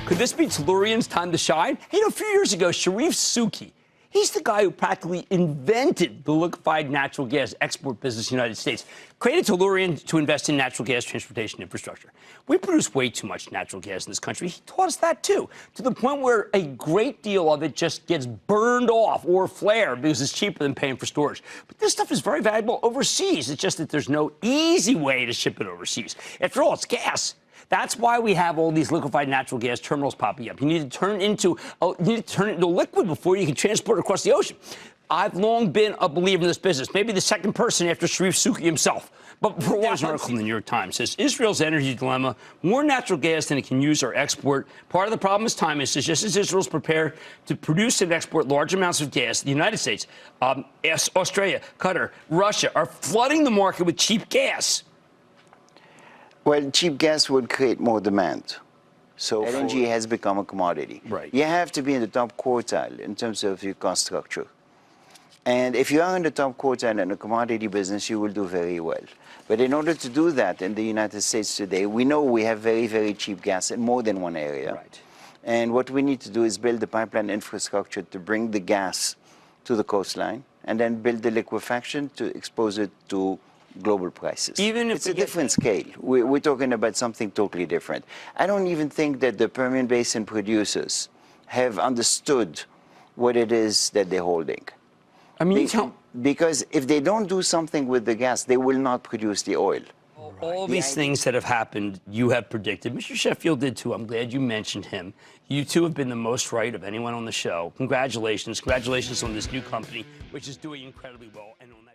Could this be Tellurian's time to shine? Hey, a few years ago, Sharif Suki, he's the guy who practically invented the liquefied natural gas export business in the United States, created Tellurian to invest in natural gas transportation infrastructure. We produce way too much natural gas in this country. He taught us that, too, to the point where a great deal of it just gets burned off or flared because it's cheaper than paying for storage. But this stuff is very valuable overseas. It's just that there's no easy way to ship it overseas. After all, it's gas. That's why we have all these liquefied natural gas terminals popping up. You need to turn it into liquid before you can transport it across the ocean. I've long been a believer in this business, maybe the second person after Sharif Suki himself. But for an article in the New York Times says Israel's energy dilemma: more natural gas than it can use or export. Part of the problem is time. It says just as Israel's prepared to produce and export large amounts of gas, the United States, Australia, Qatar, Russia are flooding the market with cheap gas. Well, cheap gas would create more demand. So LNG has become a commodity. Right. You have to be in the top quartile in terms of your cost structure. And if you are in the top quartile in a commodity business, you will do very well. But in order to do that in the United States today, we know we have very, very cheap gas in more than one area. Right. And what we need to do is build the pipeline infrastructure to bring the gas to the coastline, and then build the liquefaction to expose it to global prices. Even if it's a different scale. We're talking about something totally different. I don't even think that the Permian Basin producers have understood what it is that they're holding. I mean, because if they don't do something with the gas, they will not produce the oil. All these things that have happened, you have predicted. Mr. Sheffield did too. I'm glad you mentioned him. You two have been the most right of anyone on the show. Congratulations. Congratulations on this new company, which is doing incredibly well. And on that